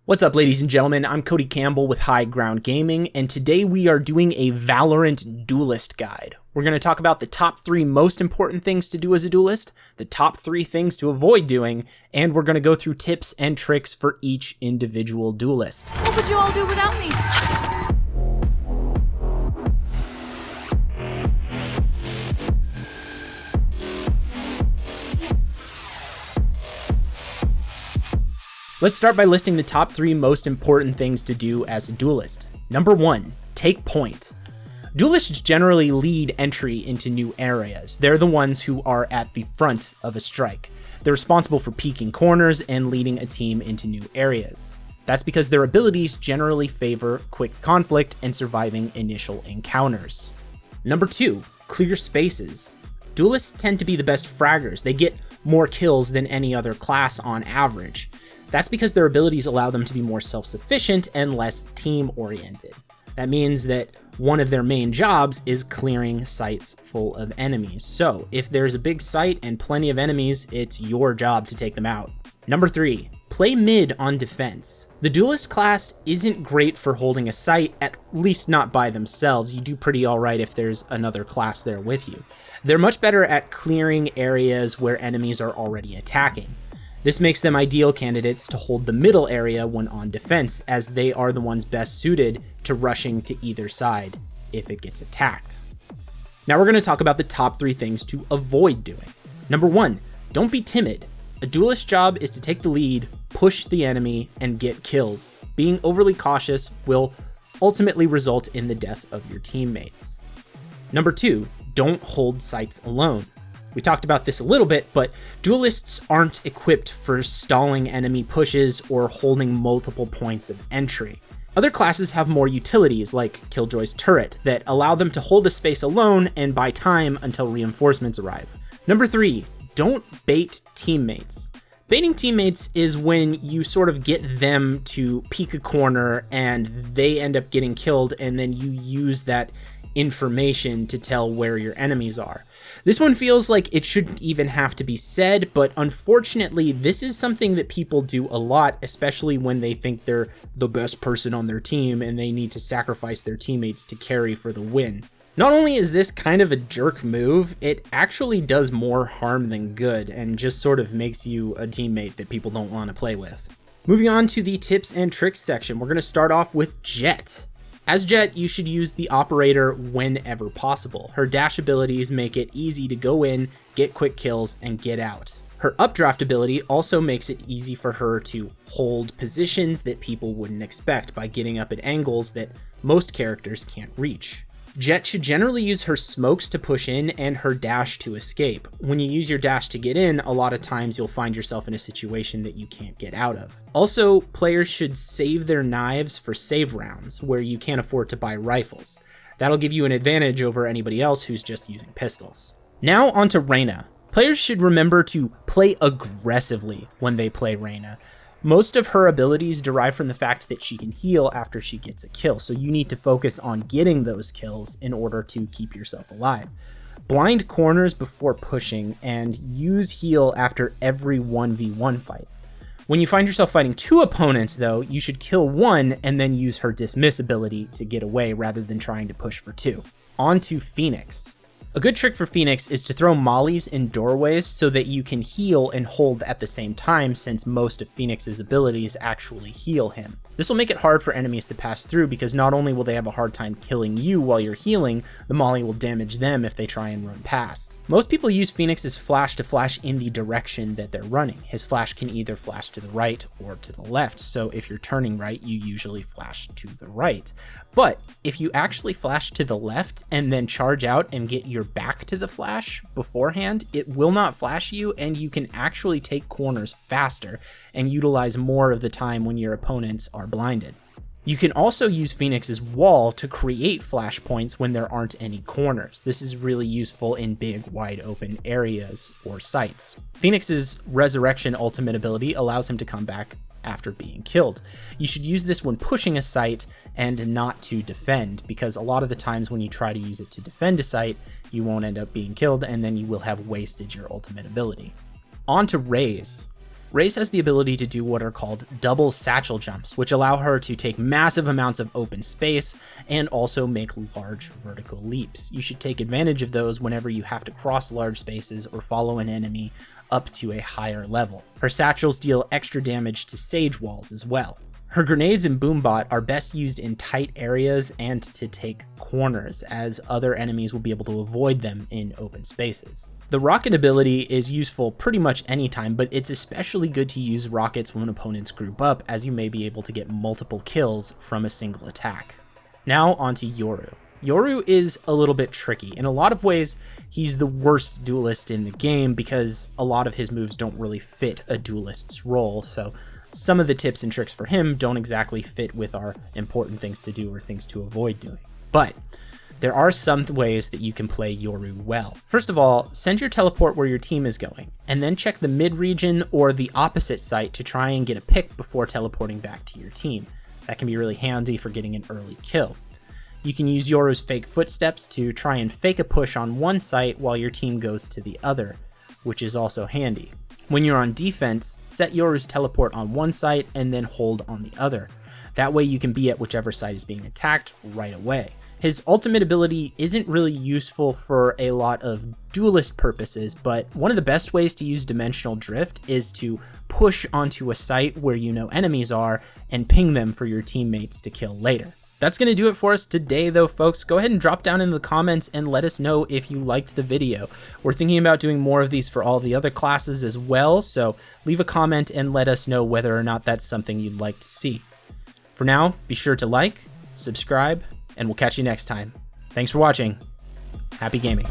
What's up, ladies and gentlemen? I'm Cody Campbell with High Ground Gaming, and today we are doing a VALORANT Duelist guide. We're going to talk about the top 3 most important things to do as a duelist, the top 3 things to avoid doing, and we're going to go through tips and tricks for each individual duelist. What would you all do without me? Let's start by listing the top 3 most important things to do as a duelist. Number 1, take point. Duelists generally lead entry into new areas. They're the ones who are at the front of a strike. They're responsible for peeking corners and leading a team into new areas. That's because their abilities generally favor quick conflict and surviving initial encounters. Number 2, clear spaces. Duelists tend to be the best fraggers. They get more kills than any other class on average. That's because their abilities allow them to be more self-sufficient and less team-oriented. That means that one of their main jobs is clearing sites full of enemies. So if there's a big site and plenty of enemies, it's your job to take them out. Number 3, play mid on defense. The duelist class isn't great for holding a site, at least not by themselves. You do pretty alright if there's another class there with you. They're much better at clearing areas where enemies are already attacking. This makes them ideal candidates to hold the middle area when on defense, as they are the ones best suited to rushing to either side if it gets attacked. Now we're going to talk about the top 3 things to avoid doing. Number 1, don't be timid. A duelist's job is to take the lead, push the enemy, and get kills. Being overly cautious will ultimately result in the death of your teammates. Number 2, don't hold sites alone. We talked about this a little bit, but duelists aren't equipped for stalling enemy pushes or holding multiple points of entry. Other classes have more utilities, like Killjoy's turret, that allow them to hold a space alone and buy time until reinforcements arrive. Number 3, don't bait teammates. Baiting teammates is when you sort of get them to peek a corner and they end up getting killed, and then you use that information to tell where your enemies are. This one feels like it shouldn't even have to be said, but unfortunately, this is something that people do a lot, especially when they think they're the best person on their team and they need to sacrifice their teammates to carry for the win. Not only is this kind of a jerk move, it actually does more harm than good and just sort of makes you a teammate that people don't want to play with. Moving on to the tips and tricks section, we're going to start off with Jett. As Jett, you should use the operator whenever possible. Her dash abilities make it easy to go in, get quick kills, and get out. Her updraft ability also makes it easy for her to hold positions that people wouldn't expect by getting up at angles that most characters can't reach. Jett should generally use her smokes to push in and her dash to escape. When you use your dash to get in, a lot of times you'll find yourself in a situation that you can't get out of. Also, players should save their knives for save rounds, where you can't afford to buy rifles. That'll give you an advantage over anybody else who's just using pistols. Now onto Reyna. Players should remember to play aggressively when they play Reyna. Most of her abilities derive from the fact that she can heal after she gets a kill, so you need to focus on getting those kills in order to keep yourself alive. Blind corners before pushing, and use heal after every 1v1 fight. When you find yourself fighting 2 opponents, though, you should kill one and then use her dismiss ability to get away rather than trying to push for 2. On to Phoenix. A good trick for Phoenix is to throw mollies in doorways so that you can heal and hold at the same time, since most of Phoenix's abilities actually heal him. This will make it hard for enemies to pass through, because not only will they have a hard time killing you while you're healing, the molly will damage them if they try and run past. Most people use Phoenix's flash to flash in the direction that they're running. His flash can either flash to the right or to the left, so if you're turning right, you usually flash to the right. But if you actually flash to the left and then charge out and get your back to the flash beforehand, it will not flash you, and you can actually take corners faster and utilize more of the time when your opponents are blinded. You can also use Phoenix's wall to create flash points when there aren't any corners. This is really useful in big, wide open areas or sites. Phoenix's resurrection ultimate ability allows him to come back after being killed. You should use this when pushing a site and not to defend, because a lot of the times when you try to use it to defend a site, you won't end up being killed, and then you will have wasted your ultimate ability. On to Raze. Raze has the ability to do what are called double satchel jumps, which allow her to take massive amounts of open space and also make large vertical leaps. You should take advantage of those whenever you have to cross large spaces or follow an enemy up to a higher level. Her satchels deal extra damage to sage walls as well. Her grenades and boombot are best used in tight areas and to take corners, as other enemies will be able to avoid them in open spaces. The rocket ability is useful pretty much anytime, but it's especially good to use rockets when opponents group up, as you may be able to get multiple kills from a single attack. Now onto Yoru. Yoru is a little bit tricky. In a lot of ways, he's the worst duelist in the game because a lot of his moves don't really fit a duelist's role, so some of the tips and tricks for him don't exactly fit with our important things to do or things to avoid doing. But there are some ways that you can play Yoru well. First of all, send your teleport where your team is going, and then check the mid region or the opposite site to try and get a pick before teleporting back to your team. That can be really handy for getting an early kill. You can use Yoru's fake footsteps to try and fake a push on one site while your team goes to the other, which is also handy. When you're on defense, set Yoru's teleport on one site and then hold on the other. That way you can be at whichever site is being attacked right away. His ultimate ability isn't really useful for a lot of duelist purposes, but one of the best ways to use dimensional drift is to push onto a site where you know enemies are and ping them for your teammates to kill later. That's going to do it for us today though, folks. Go ahead and drop down in the comments and let us know if you liked the video. We're thinking about doing more of these for all the other classes as well, so leave a comment and let us know whether or not that's something you'd like to see. For now, be sure to like, subscribe, and we'll catch you next time. Thanks for watching. Happy gaming.